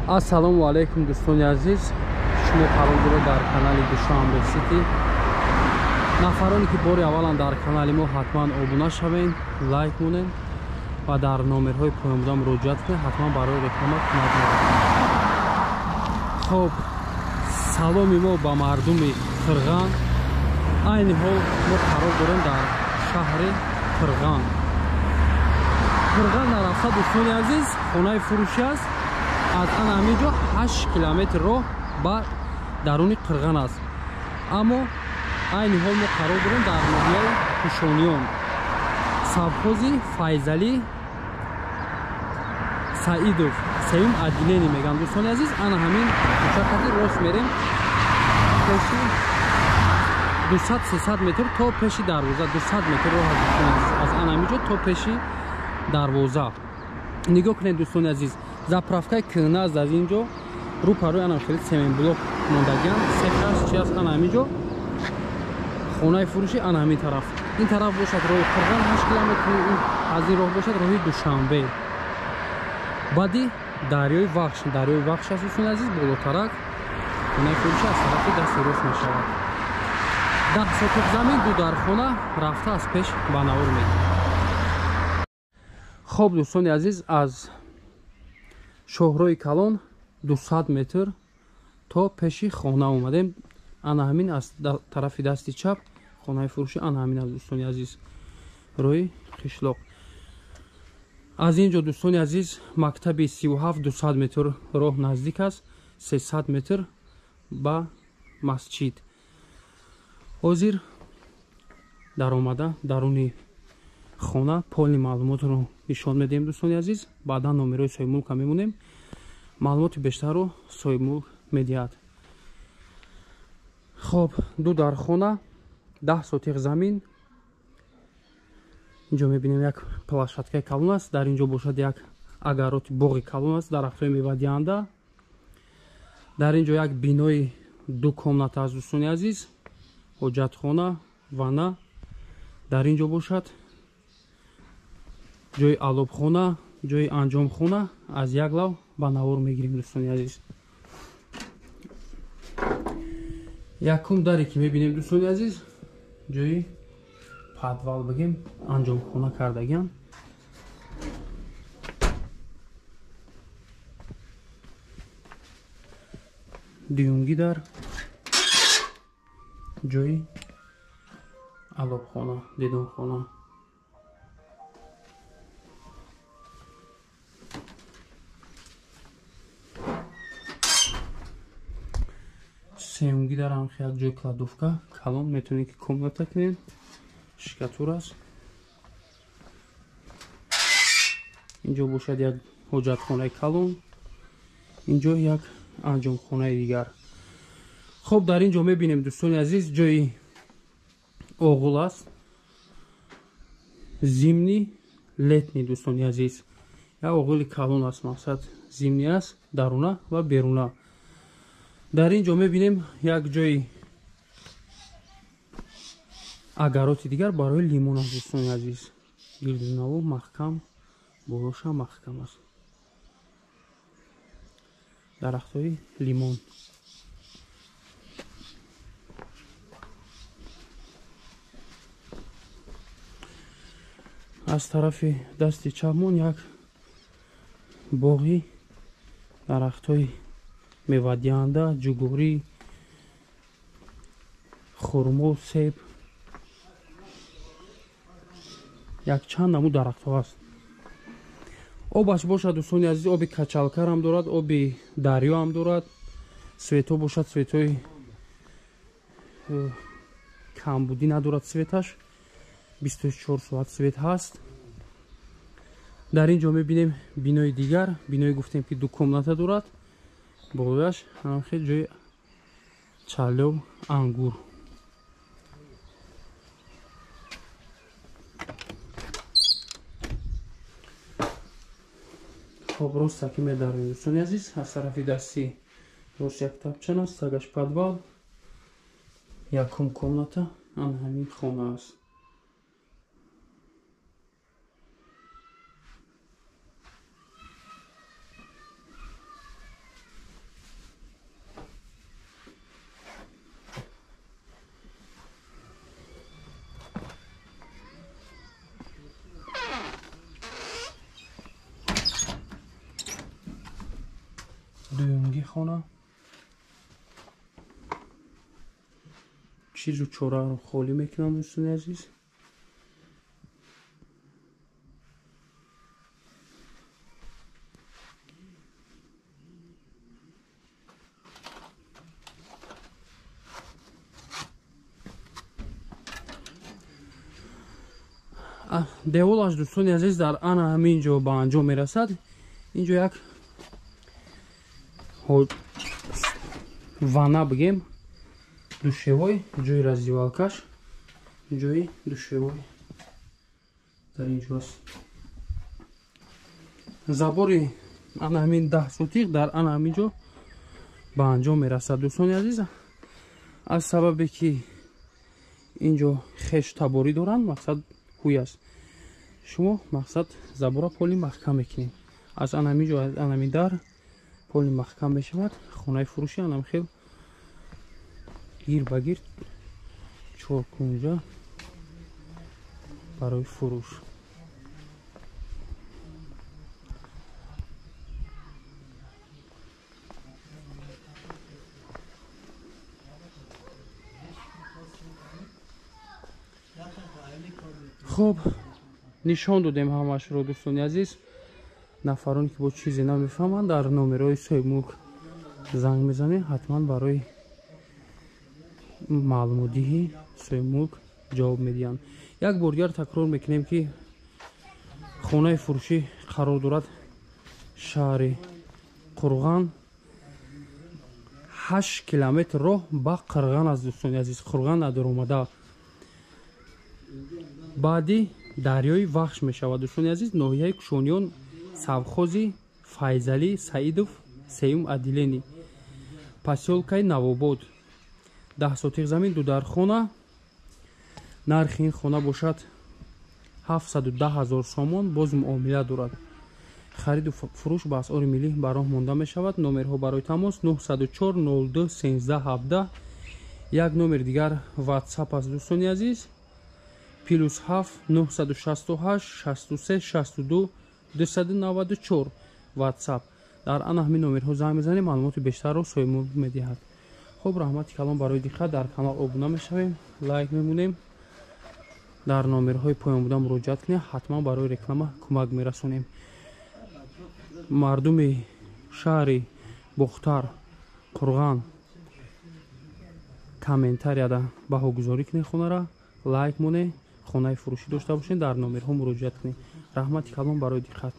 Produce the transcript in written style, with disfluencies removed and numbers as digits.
Ассалому алейкум дӯстони азиз, шумо қароргиро дар канали Душанбе Сити. Нафароне ки бори аввалан дар канали мо ҳатман обуна шавен, лайк монен ва дар номерҳои поёмода муроҷиат кунед, ҳатман барои реклама кунад мерафтем. Хоб, саломи мо ба мардуми Қирған. Айни ҳол мо қарор дорем дар шаҳри Қирған. Қирған нарафта дӯстони азиз, хонаи фурӯшӣ аст. Аз ана ҳаминҷо 8 километр роҳ ба даруни Қирған аст. Аммо айни ҳол мо қарор дорем дар ноҳияи Кушониён. Совхози Файзалӣ Саидов сеюм отделение мегӯям дӯстони азиз. Ана ҳамин кӯчакати рост мерем пеши 200-300 метр то пеши дарвоза, 200 метр роҳ аст дӯстони азиз. Аз ана ҳаминҷо то пеши дарвоза. Нигоҳ кунед дӯстони азиз, заправкаи кӯна аст аз инҷо, рӯпарӯи ана хеле семенблок мондагиам, сехаш чи аст ана ҳаминҷо. Хонаи фурӯшӣ ана ҳамин тараф. Ин тараф бошад роҳи Қирған 8 километр, аз ин роҳ бошад роҳи Душанбе. Баъди дарёи Вахш, дарёи Вахш аст дӯстони азиз, болотарак. Хонаи фурӯшӣ аз тарафи дасти рост мешавад. 10 сотиқ замин ду дар хона рафта аз пеш ба навор мегирад. Хоб дӯстони азиз, аз шоҳрои Калон 200 метр то пеши хона омадем. Ана ҳамин аз тарафи дасти чап хонаи фурӯшӣ ана ҳамин аст дӯстони азиз, роҳи қишлоқ. Аз инҷо дӯстони азиз мактаби 37-200 метр роҳ наздик аст, 300 метр ба масҷид. ҳозир даромада даруни хона полни маълумотро нишон медиҳем дӯстони азиз. Баъдан номерои соҳибмулка мемонем, маълумоти бештарро соҳибмулк медиҳад. хоб, ду дар хона 10 сотиқ замин. инҷо мебинем як плашадкаи калон аст, дар инҷо бошад як агароти боғи калон аст, дарахтҳои мевадиҳанда. Дар инҷо як бинои ду комната аст дӯстони азиз, ҳоҷатхона, ванна. Дар инҷо бошад ҷои алобхона, ҷои анҷомхона. Аз як лав ба навор мегирем дӯстони азиз. Якум даре ки мебинем дӯстони азиз, ҷои падвал бигем анҷомхона кардагиам. дуюмги дар ҷои алобхона, дидонхона. сеюмги дар ҳам як ҷои кладовка калон, метавонед ки комната кунед, шикатур аст. инҷо бошад як ҳоҷатхонаи калон, инҷо як анҷомхонаи дигар. хоб, дар инҷо мебинем дӯстони азиз ҷои оғул аст, зимни летни дӯстони азиз. як оғули калон аст, мақсад зимни аст, даруна ва беруна. дар инҷо мебинем як ҷои агароти дигар барои лимон аст дӯстони азиз. гирдунаво маҳкам, болоша маҳкам аст. дарахтҳои лимон. аз тарафи дасти чапмон як боғи дарахтҳои мевадиҳанда, ҷугурӣ, хурмо, себ, як чанд намуд дарахтҳо аст. обаш бошад дӯстони азиз, оби качалкар ҳам дорад, оби дарё ҳам дорад. светҳо бошад, светҳои камбудӣ надорад светаш, 24 соат свет ҳаст. дар инҷо мебинем бинои дигар, биное гуфтем ки ду комната дорад, болояш ҳамхел ҷои чалёв, ангур. хоб, ростаки медарем дӯстони азиз, аз тарафи дасти рост як тапчан аст, сагаш падвал, якум комната, ана ҳамин хона аст. дуюмги хона чизу чораро холӣ мекунам дӯстони азиз. деволаш дӯстони азиз дар ана ҳамин ҷо ба анҷом мерасад. Инҷо як вана бигем душевой, ҷои раздевалкаш, ҷои душевой дар инҷост. забори ана ҳамин 10 сотиқ дар ана ҳамин ҷо ба анҷом мерасад дӯстони азиз. аз сабабе ки инҷо хеш таборӣ доранд, мақсад ҳуй аст. шумо мақсад забора поли маҳкам мекунем. аз ана ҳамин ҷо, аз ана ҳамин дар поли маҳкам мешавад. хонаи фурӯши анам хел гир ба гир 4 кунҷа барои фурӯш. хуб, нишон додем ҳамашро дӯстони азиз. нафароне ки бо чизе намефаҳманд дар номерҳои соҳибмулк занг мезанем, ҳатман барои маълумотдиҳи соҳибмулк ҷавоб медиҳанд. як бор дигар такрор мекунем ки хонаи фурӯшӣ қарор дорад шаҳри Қурған, 8 километр роҳ ба Қирған аст дӯстони азиз. Қирған адромада баъди дарёи Вахш мешавад дӯстони азиз. ноҳияи Кушониён, Савхози Файзалӣ Саидов, сеюм Адилени, посёлкаи Навобод. 10 сотиқ замин, дудархона. нархи ин хона бошад 710 000 сомон. боз муомила дорад. хариду фурӯш ба асъори миллӣ ба роҳ монда мешавад. номерҳо барои тамос 904 02 13 17. як номер дигар ватсап аст дӯстони азиз. +7 968 63 62 294 ватсап. дар ана ҳамин номерҳо занг мезанем, маълумоти бештарро соҳибмулк медиҳад. хуб, раҳмати калон барои диққат. дар канал обуна мешавем, лайк мемунем. дар номерҳои поёнбуда муроҷиат кунем, ҳатман барои реклама кӯмак мерасонем. мардуми шаҳри Бухтар, Қурған, комментарияда баҳогузорӣ кунед, хонара лайк монед, хонаи фурӯшӣ дошта бошед, дар номерҳо муроҷиат кунед. раҳмати калон барои диққат.